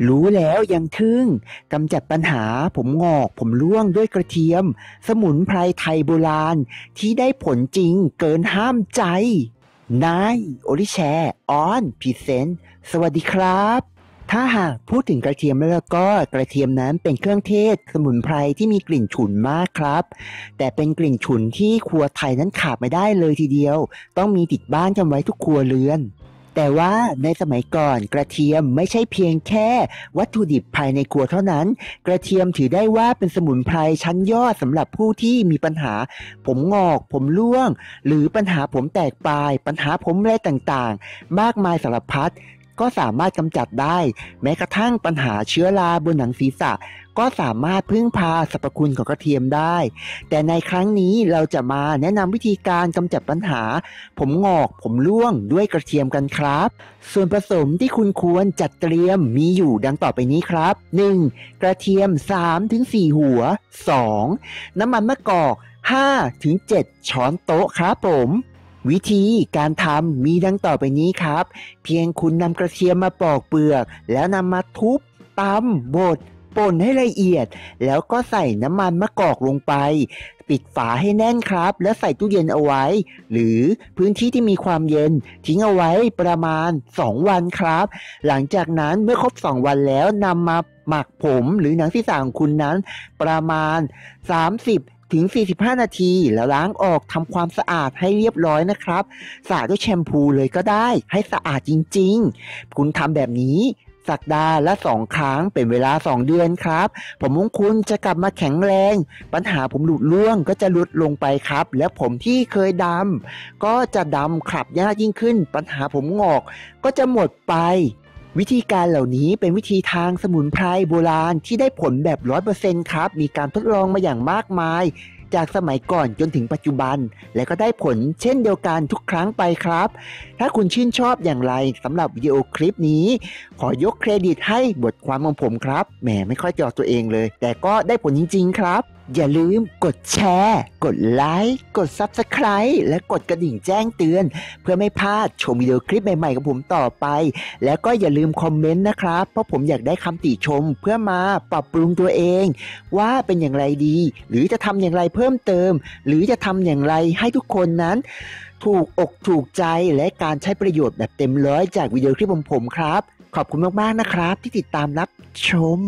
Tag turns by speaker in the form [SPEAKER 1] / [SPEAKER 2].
[SPEAKER 1] รู้แล้วยังทึ่งกำจัดปัญหาผมงอกผมร่วงด้วยกระเทียมสมุนไพรไทยโบราณที่ได้ผลจริงเกินห้ามใจนายโอริแชร์ออนพรีเซนต์สวัสดีครับถ้าหากพูดถึงกระเทียมแล้วก็กระเทียมนั้นเป็นเครื่องเทศสมุนไพรที่มีกลิ่นฉุนมากครับแต่เป็นกลิ่นฉุนที่ครัวไทยนั้นขาดไม่ได้เลยทีเดียวต้องมีติดบ้านกันไว้ทุกครัวเรือนแต่ว่าในสมัยก่อนกระเทียมไม่ใช่เพียงแค่วัตถุดิบภายในครัวเท่านั้นกระเทียมถือได้ว่าเป็นสมุนไพรชั้นยอดสำหรับผู้ที่มีปัญหาผมงอกผมร่วงหรือปัญหาผมแตกปลายปัญหาผมแร่ต่างๆมากมายสารพัดก็สามารถกำจัดได้แม้กระทั่งปัญหาเชื้อราบนหนังศีรษะก็สามารถพึ่งพาสรรพคุณของกระเทียมได้แต่ในครั้งนี้เราจะมาแนะนำวิธีการกำจัดปัญหาผมงอกผมร่วงด้วยกระเทียมกันครับส่วนผสมที่คุณควรจัดเตรียมมีอยู่ดังต่อไปนี้ครับ 1. กระเทียม 3-4 หัว 2. น้ำมันมะกอก 5-7 ช้อนโต๊ะครับผมวิธีการทำมีดังต่อไปนี้ครับเพียงคุณนำกระเทียมมาปอกเปลือกแล้วนำมาทุบตำบดป่นให้ละเอียดแล้วก็ใส่น้ำมันมะกอกลงไปปิดฝาให้แน่นครับแล้วใส่ตู้เย็นเอาไว้หรือพื้นที่ที่มีความเย็นทิ้งเอาไว้ประมาณ2วันครับหลังจากนั้นเมื่อครบ2วันแล้วนำมาหมักผมหรือหนังศีรษะของคุณนั้นประมาณ30-45 นาทีแล้วล้างออกทำความสะอาดให้เรียบร้อยนะครับสระด้วยแชมพูเลยก็ได้ให้สะอาดจริงๆคุณทำแบบนี้สัปดาห์ละ2 ครั้งเป็นเวลา2 เดือนครับผมของคุณจะกลับมาแข็งแรงปัญหาผมหลุดร่วงก็จะลดลงไปครับและผมที่เคยดำก็จะดำขับยากยิ่งขึ้นปัญหาผมงอกก็จะหมดไปวิธีการเหล่านี้เป็นวิธีทางสมุนไพรโบราณที่ได้ผลแบบ 100% ครับมีการทดลองมาอย่างมากมายจากสมัยก่อนจนถึงปัจจุบันและก็ได้ผลเช่นเดียวกันทุกครั้งไปครับถ้าคุณชื่นชอบอย่างไรสำหรับวิดีโอคลิปนี้ขอยกเครดิตให้บทความของผมครับแหมไม่ค่อยจอตัวเองเลยแต่ก็ได้ผลจริงๆครับอย่าลืมกดแชร์กดไลค์กด Subscribe และกดกระดิ่งแจ้งเตือนเพื่อไม่พลาดชมวิดีโอคลิปใหม่ๆของผมต่อไปแล้วก็อย่าลืมคอมเมนต์นะครับเพราะผมอยากได้คำติชมเพื่อมาปรับปรุงตัวเองว่าเป็นอย่างไรดีหรือจะทำอย่างไรเพิ่มเติมหรือจะทำอย่างไรให้ทุกคนนั้นถูกอกถูกใจและการใช้ประโยชน์แบบเต็มร้อยจากวิดีโอคลิปของผมครับขอบคุณมากๆนะครับที่ติดตามรับชม